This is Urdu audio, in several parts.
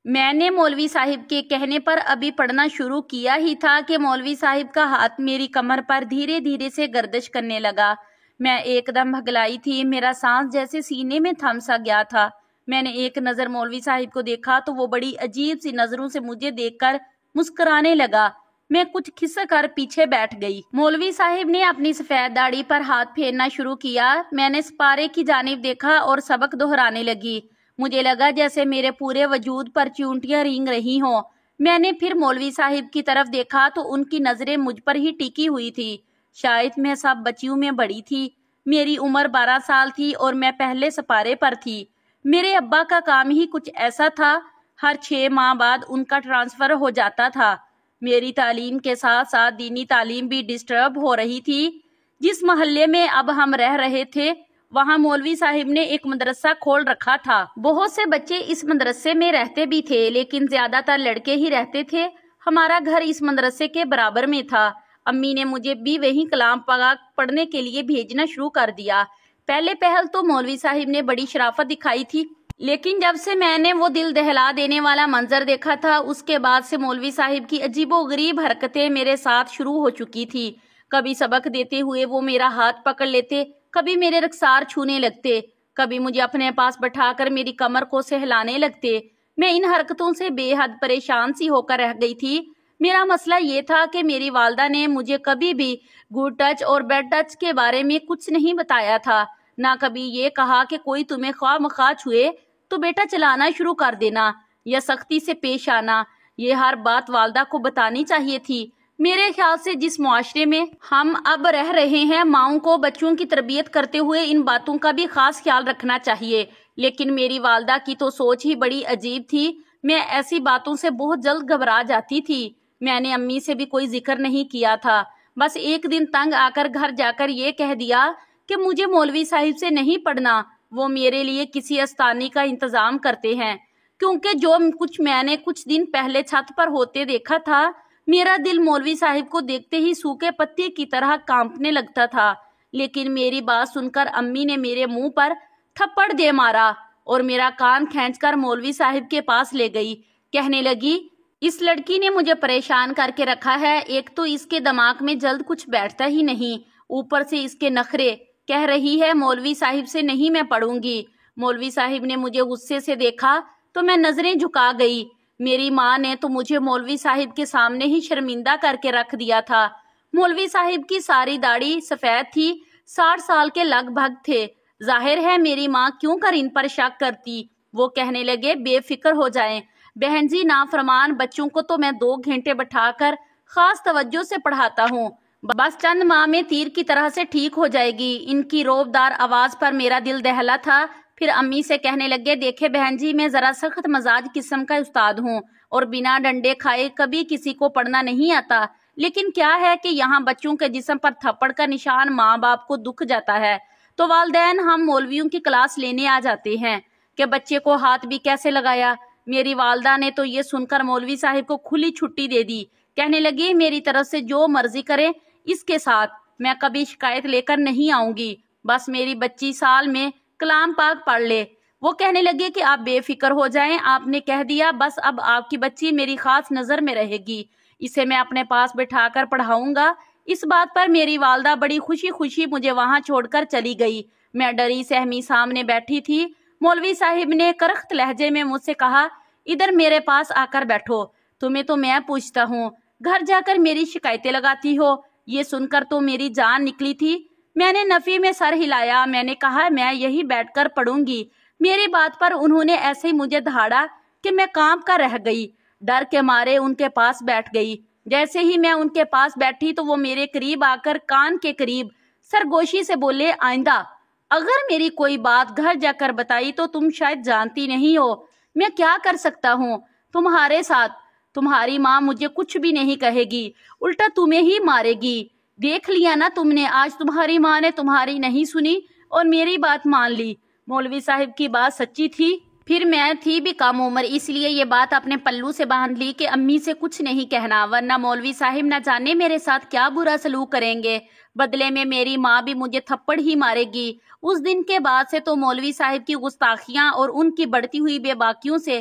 میں نے مولوی صاحب کے کہنے پر ابھی پڑھنا شروع کیا ہی تھا کہ مولوی صاحب کا ہاتھ میری کمر پر دھیرے دھیرے سے گردش کرنے لگا۔ میں ایک دم بھگلائی تھی، میرا سانس جیسے سینے میں تھم سا گیا تھا۔ میں نے ایک نظر مولوی صاحب کو دیکھا تو وہ بڑی عجیب سی نظروں سے مجھے دیکھ کر مسکرانے لگا۔ میں کچھ کھسک کر پیچھے بیٹھ گئی۔ مولوی صاحب نے اپنی سفید داڑھی پر ہاتھ پھیرنا شروع کیا۔ میں نے سپارے کی جانب دیکھا اور سبق دہرانے لگی۔ مجھے لگا جیسے میرے پورے وجود پر چیونٹیاں رینگ رہی ہوں۔ میں نے پھر مولوی صاحب کی طرف دیکھا تو ان کی نظریں مجھ پر ہی ٹکی ہوئی تھی۔ شاید میں سب بچیوں میں بڑی تھی۔ میری عمر 12 سال تھی اور میں پہلے سپارے پر تھی۔ میرے ابا کا کام ہی کچھ ایسا تھا، ہر 6 ماہ بعد ان کا ٹرانسفر ہو جاتا تھا۔ میری تعلیم کے ساتھ ساتھ دینی تعلیم بھی ڈسٹرب ہو رہی تھی۔ جس محلے میں اب ہم رہ رہے تھے وہاں مولوی صاحب نے ایک مدرسہ کھول رکھا تھا۔ بہت سے بچے اس مدرسے میں رہتے بھی تھے لیکن زیادہ تر لڑکے ہی رہتے تھے۔ ہمارا گھر اس مدرسے کے برابر میں تھا۔ امی نے مجھے بھی وہیں کلام پاک پڑھنے کے لیے بھیجنا شروع کر دیا۔ پہلے پہل تو مولوی صاحب نے بڑی شرافت دکھائی تھی، لیکن جب سے میں نے وہ دل دہلا دینے والا منظر دیکھا تھا اس کے بعد سے مولوی صاحب کی عجیب و غریب حرکتیں میرے ساتھ شروع ہو چکی تھی۔ کبھی سبق دیتے ہوئے وہ میرا ہاتھ پکڑ لیتے، کبھی میرے رخسار چھونے لگتے، کبھی مجھے اپنے پاس بٹھا کر میری کمر کو سہلانے لگتے۔ میں ان حرکتوں سے بے حد پریشان سی ہو کر رہ گئی تھی۔ میرا مسئلہ یہ تھا کہ میری والدہ نے مجھے کبھی بھی گڈ ٹچ اور بیڈ ٹچ کے بارے میں کچھ نہیں بتایا تھا، نہ کبھی یہ کہا کہ کوئی تمہیں خواہ مخواہ چھوئے تو بیٹا چلانا شروع کر دینا یا سختی سے پیش آنا۔ یہ ہر بات والدہ کو بتانی چاہیے تھی۔ میرے خیال سے جس معاشرے میں ہم اب رہ رہے ہیں ماؤں کو بچوں کی تربیت کرتے ہوئے ان باتوں کا بھی خاص خیال رکھنا چاہیے، لیکن میری والدہ کی تو سوچ ہی بڑی عجیب تھی۔ میں ایسی باتوں سے بہت جلد گھبرا جاتی تھی۔ میں نے امی سے بھی کوئی ذکر نہیں کیا تھا، بس ایک دن تنگ آ کر گھر جا کر یہ کہہ دیا کہ مجھے مولوی صاحب سے نہیں پڑھنا، وہ میرے لیے کسی استانی کا انتظام کرتے ہیں۔ کیونکہ جو کچھ میں نے کچھ دن پہلے چھت پر ہوتے دیکھا تھا، میرا دل مولوی صاحب کو دیکھتے ہی سوکھے پتے کی طرح کانپنے لگتا تھا۔ لیکن میری بات سن کر امی نے میرے منہ پر تھپڑ دے مارا اور میرا کان کھینچ کر مولوی صاحب کے پاس لے گئی۔ کہنے لگی، اس لڑکی نے مجھے پریشان کر کے رکھا ہے، ایک تو اس کے دماغ میں جلد کچھ بیٹھتا ہی نہیں، اوپر سے اس کے نخرے۔ کہہ رہی ہے مولوی صاحب سے نہیں میں پڑھوں گی۔ مولوی صاحب نے مجھے غصے سے دیکھا تو میں نظریں جھکا گئی۔ میری ماں نے تو مجھے مولوی صاحب کے سامنے ہی شرمندہ کر کے رکھ دیا تھا۔ مولوی صاحب کی ساری داڑھی سفید تھی، 60 سال کے لگ بھگ تھے۔ ظاہر ہے میری ماں کیوں کر ان پر شک کرتی۔ وہ کہنے لگے، بے فکر ہو جائیں بہن جی، نافرمان بچوں کو تو میں 2 گھنٹے بٹھا کر خاص توجہ سے پڑھاتا ہوں، بس چند ماہ میں تیر کی طرح سے ٹھیک ہو جائے گی۔ ان کی روبدار آواز پر میرا دل دہلا تھا۔ پھر امی سے کہنے لگے، دیکھے بہن جی، میں ذرا سخت مزاج قسم کا استاد ہوں اور بنا ڈنڈے کھائے کبھی کسی کو پڑھنا نہیں آتا، لیکن کیا ہے کہ یہاں بچوں کے جسم پر تھپڑ کا نشان ماں باپ کو دکھ جاتا ہے تو والدین ہم مولویوں کی کلاس لینے آ جاتے ہیں کہ بچے کو ہاتھ بھی کیسے لگایا۔ میری والدہ نے تو یہ سن کر مولوی صاحب کو کھلی چھٹی دے دی۔ کہنے لگی، میری طرف سے جو مرضی کرے اس کے ساتھ، میں کبھی شکایت لے کر نہیں آؤں گی، بس میری بچی سال میں کلام پاک پڑھ لے۔ وہ کہنے لگے کہ آپ بے فکر ہو جائیں، آپ نے کہہ دیا، بس اب آپ کی بچی میری خاص نظر میں رہے گی، اسے میں اپنے پاس بٹھا کر پڑھاؤں گا۔ اس بات پر میری والدہ بڑی خوشی خوشی مجھے وہاں چھوڑ کر چلی گئی۔ میں ڈری سہمی سامنے بیٹھی تھی۔ مولوی صاحب نے کرخت لہجے میں مجھ سے کہا، ادھر میرے پاس آ کر بیٹھو، تمہیں تو میں پوچھتا ہوں، گھر جا کر میری شکایتیں لگاتی ہو۔ یہ سن کر تو میری جان نکلی تھی۔ میں نے نفی میں سر ہلایا۔ میں نے کہا، میں یہی بیٹھ کر پڑھوں گی۔ میری بات پر انہوں نے ایسے ہی مجھے دھاڑا کہ میں کانپ کر رہ گئی۔ ڈر کے مارے ان کے پاس بیٹھ گئی۔ جیسے ہی میں ان کے پاس بیٹھی تو وہ میرے قریب آ کر کان کے قریب سرگوشی سے بولے، آئندہ اگر میری کوئی بات گھر جا کر بتائی تو تم شاید جانتی نہیں ہو میں کیا کر سکتا ہوں تمہارے ساتھ۔ تمہاری ماں مجھے کچھ بھی نہیں کہے گی، الٹا تمہیں ہی مارے گی۔ دیکھ لیا نا تم نے، آج تمہاری ماں نے تمہاری نہیں سنی اور میری بات مان لی۔ مولوی صاحب کی بات سچی تھی۔ پھر میں تھی بھی کم عمر، اس لیے یہ بات اپنے پلو سے باندھ لی کہ امی سے کچھ نہیں کہنا، ورنہ مولوی صاحب نہ جانے میرے ساتھ کیا برا سلوک کریں گے۔ بدلے میں میری ماں بھی مجھے تھپڑ ہی مارے گی۔ اس دن کے بعد سے تو مولوی صاحب کی گستاخیاں اور ان کی بڑھتی ہوئی بے باکیوں سے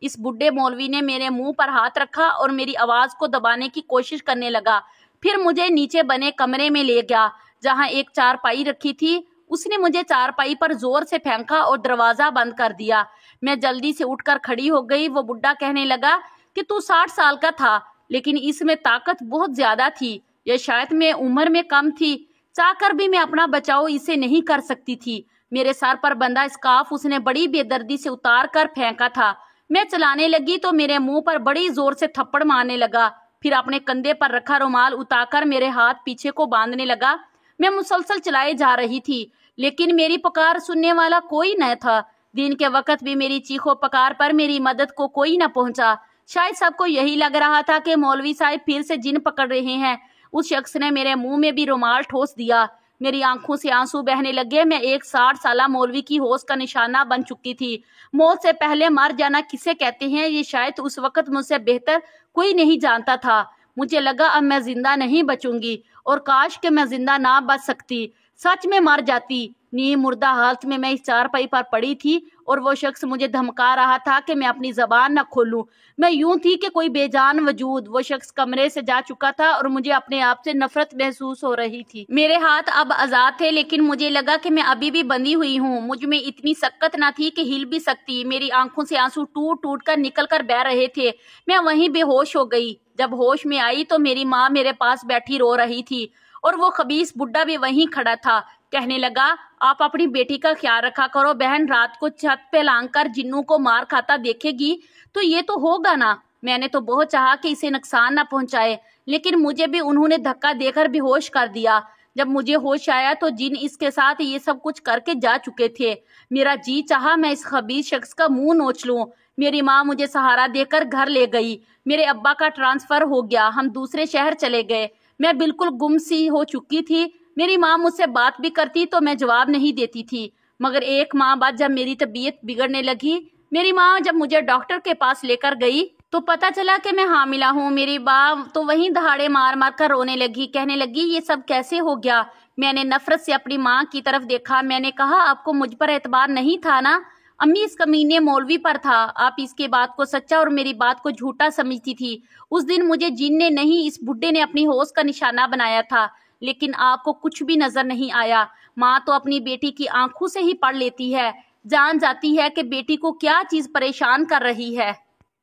اس بڈھے مولوی نے میرے منہ پر ہاتھ رکھا اور میری آواز کو دبانے کی کوشش کرنے لگا۔ پھر مجھے نیچے بنے کمرے میں لے گیا جہاں ایک چارپائی رکھی تھی۔ اس نے مجھے چارپائی پر زور سے پھینکا اور دروازہ بند کر دیا۔ میں جلدی سے اٹھ کر کھڑی ہو گئی۔ وہ بڈھا کہنے لگا کہ تو 60 سال کا تھا لیکن اس میں طاقت بہت زیادہ تھی، یا شاید میں عمر میں کم تھی، چاہ کر بھی میں اپنا بچاؤ اسے نہیں کر سکتی تھی۔ میرے سر پر بندھا اسکارف اس نے بڑی بے دردی سے اتار کر پھینکا تھا۔ میں چلانے لگی تو میرے منہ پر بڑی زور سے تھپڑ مارنے لگا، پھر اپنے کندھے پر رکھا رومال اتار کر میرے ہاتھ پیچھے کو باندھنے لگا۔ میں مسلسل چلائے جا رہی تھی لیکن میری پکار سننے والا کوئی نہ تھا۔ دن کے وقت بھی میری چیخو پکار پر میری مدد کو کوئی نہ پہنچا۔ شاید سب کو یہی لگ رہا تھا کہ مولوی صاحب پھر سے جن پکڑ رہے ہیں۔ اس شخص نے میرے منہ میں بھی رومال ٹھوس دیا۔ میری آنکھوں سے آنسو بہنے لگے۔ میں ایک 60 سالہ مولوی کی ہوش کا نشانہ بن چکی تھی۔ موت سے پہلے مر جانا کسے کہتے ہیں یہ شاید اس وقت مجھ سے بہتر کوئی نہیں جانتا تھا۔ مجھے لگا اب میں زندہ نہیں بچوں گی، اور کاش کہ میں زندہ نہ بچ سکتی، سچ میں مر جاتی۔ نیم مردہ حالت میں اس چارپائی پر پڑی تھی اور وہ شخص مجھے دھمکا رہا تھا کہ میں اپنی زبان نہ کھولوں۔ میں یوں تھی کہ کوئی بے جان وجود۔ وہ شخص کمرے سے جا چکا تھا اور مجھے اپنے آپ سے نفرت محسوس ہو رہی تھی۔ میرے ہاتھ اب آزاد تھے لیکن مجھے لگا کہ میں ابھی بھی بندھی ہوئی ہوں۔ مجھ میں اتنی سکت نہ تھی کہ ہل بھی سکتی۔ میری آنکھوں سے آنسو ٹوٹ ٹوٹ کر نکل کر بہہ رہے تھے۔ میں وہیں بے ہوش ہو گئی۔ جب ہوش میں آئی تو میری ماں میرے پاس بیٹھی رو رہی تھی اور وہ خبیث بڈھا بھی وہیں کھڑا تھا۔ کہنے لگا آپ اپنی بیٹی کا خیال رکھا کرو، بہن رات کو چھت پہ لانگ کر جنوں کو مار کھاتا دیکھے گی تو یہ تو ہوگا نا۔ میں نے تو بہت چاہا کہ اسے نقصان نہ پہنچائے لیکن مجھے بھی انہوں نے دھکا دے کر بے ہوش کر دیا۔ جب مجھے ہوش آیا تو جن اس کے ساتھ یہ سب کچھ کر کے جا چکے تھے۔ میرا جی چاہا میں اس خبیث شخص کا منہ نوچ لوں۔ میری ماں مجھے سہارا دے کر گھر لے گئی۔ میرے ابا کا ٹرانسفر ہو گیا، ہم دوسرے شہر چلے گئے۔ میں بالکل گم سی ہو چکی تھی۔ میری ماں مجھ سے بات بھی کرتی تو میں جواب نہیں دیتی تھی، مگر ایک ماہ بعد جب میری طبیعت بگڑنے لگی، میری ماں جب مجھے ڈاکٹر کے پاس لے کر گئی تو پتہ چلا کہ میں حاملہ ہوں۔ میری ماں تو وہیں دہاڑے مار مار کر رونے لگی، کہنے لگی یہ سب کیسے ہو گیا؟ میں نے نفرت سے اپنی ماں کی طرف دیکھا۔ میں نے کہا آپ کو مجھ پر اعتبار نہیں تھا نا؟ امی اس کمینے مولوی پر تھا۔ آپ اس کے بات کو سچا اور میری بات کو جھوٹا سمجھتی تھی۔ اس دن مجھے جن نے نہیں اس بڈھے نے اپنی ہوش کا نشانہ بنایا تھا، لیکن آپ کو کچھ بھی نظر نہیں آیا۔ ماں تو اپنی بیٹی کی آنکھوں سے ہی پڑھ لیتی ہے، جان جاتی ہے کہ بیٹی کو کیا چیز پریشان کر رہی ہے۔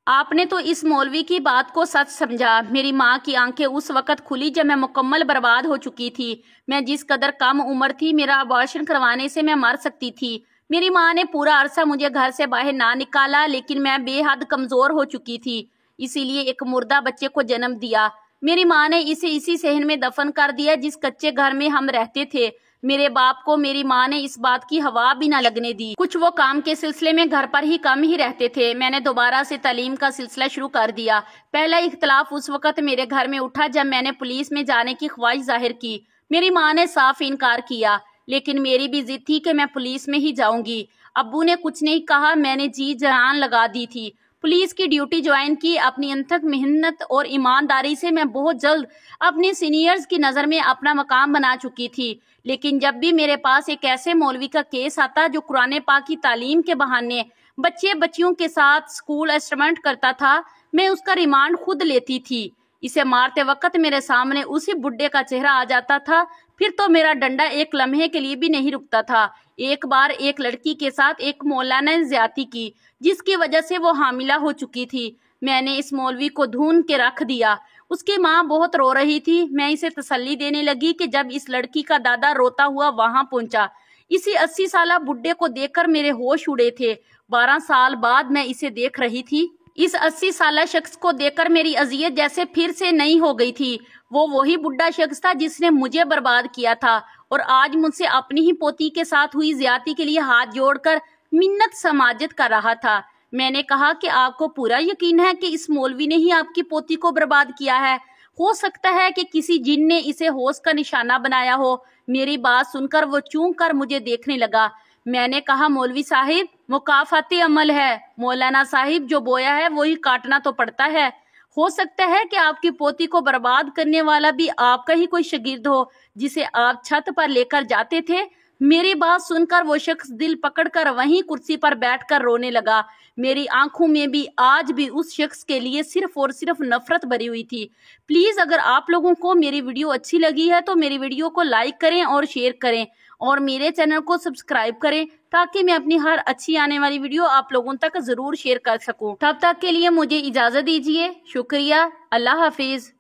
آپ نے تو اس مولوی کی بات کو سچ سمجھا۔ میری ماں کی آنکھیں اس وقت کھلی جب میں مکمل برباد ہو چکی تھی۔ میں جس قدر کم عمر تھی، میرا ابارشن کروانے سے میں مر سکتی تھی۔ میری ماں نے پورا عرصہ مجھے گھر سے باہر نہ نکالا لیکن میں بے حد کمزور ہو چکی تھی، اسی لیے ایک مردہ بچے کو جنم دیا۔ میری ماں نے اسے اسی صحن میں دفن کر دیا جس کچے گھر میں ہم رہتے تھے۔ میرے باپ کو میری ماں نے اس بات کی ہوا بھی نہ لگنے دی۔ کچھ وہ کام کے سلسلے میں گھر پر ہی کم ہی رہتے تھے۔ میں نے دوبارہ سے تعلیم کا سلسلہ شروع کر دیا۔ پہلا اختلاف اس وقت میرے گھر میں اٹھا جب میں نے پولیس میں جانے کی خواہش ظاہر کی۔ میری ماں نے صاف انکار کیا، لیکن میری بھی ضد تھی کہ میں پولیس میں ہی جاؤں گی۔ ابو نے کچھ نہیں کہا، میں نے جی جان لگا دی تھی۔ پولیس کی ڈیوٹی جوائن کی۔ اپنی انتھک محنت اور ایمانداری سے میں بہت جلد اپنے سینئرز کی نظر میں اپنا مقام بنا چکی تھی، لیکن جب بھی میرے پاس ایک ایسے مولوی کا کیس آتا جو قرآن پاک کی تعلیم کے بہانے بچے بچیوں کے ساتھ اسکول ایکسپیریمنٹ کرتا تھا، میں اس کا ریمانڈ خود لیتی تھی۔ اسے مارتے وقت میرے سامنے اسی بڈھے کا چہرہ آ جاتا تھا، پھر تو میرا ڈنڈا ایک لمحے کے لیے بھی نہیں رکتا تھا۔ ایک بار ایک لڑکی کے ساتھ ایک مولانا نے زیادتی کی جس کی وجہ سے وہ حاملہ ہو چکی تھی۔ میں نے اس مولوی کو ڈھونڈ کے رکھ دیا۔ اس کی ماں بہت رو رہی تھی۔ میں اسے تسلی دینے لگی کہ جب اس لڑکی کا دادا روتا ہوا وہاں پہنچا، اسی 80 سالہ بڈھے کو دیکھ کر میرے ہوش اڑے تھے۔ 12 سال بعد میں اسے دیکھ رہی تھی۔ اس 80 سالہ شخص کو دیکھ کر میری اذیت جیسے پھر سے نئی ہو گئی تھی۔ وہ وہی بڈھا شخص تھا جس نے مجھے برباد کیا تھا اور آج مجھ سے اپنی ہی پوتی کے ساتھ ہوئی زیادتی کے لیے ہاتھ جوڑ کر منت سماجت کر رہا تھا۔ میں نے کہا کہ آپ کو پورا یقین ہے کہ اس مولوی نے ہی آپ کی پوتی کو برباد کیا ہے؟ ہو سکتا ہے کہ کسی جن نے اسے ہوش کا نشانہ بنایا ہو۔ میری بات سن کر وہ چونک کر مجھے دیکھنے لگا۔ میں نے کہا مولوی صاحب مکافاتی عمل ہے، مولانا صاحب جو بویا ہے وہی کاٹنا تو پڑتا ہے۔ ہو سکتا ہے کہ آپ کی پوتی کو برباد کرنے والا بھی آپ کا ہی کوئی شاگرد ہو جسے آپ چھت پر لے کر جاتے تھے۔ میری بات سن کر وہ شخص دل پکڑ کر وہیں کرسی پر بیٹھ کر رونے لگا۔ میری آنکھوں میں بھی آج بھی اس شخص کے لیے صرف اور صرف نفرت بھری ہوئی تھی۔ پلیز اگر آپ لوگوں کو میری ویڈیو اچھی لگی ہے تو میری ویڈیو کو لائک کریں اور شیئر کریں اور میرے چینل کو سبسکرائب کریں تاکہ میں اپنی ہر اچھی آنے والی ویڈیو آپ لوگوں تک ضرور شیئر کر سکوں۔ تب تک کے لیے مجھے اجازت دیجیے۔ شکریہ۔ اللہ حافظ۔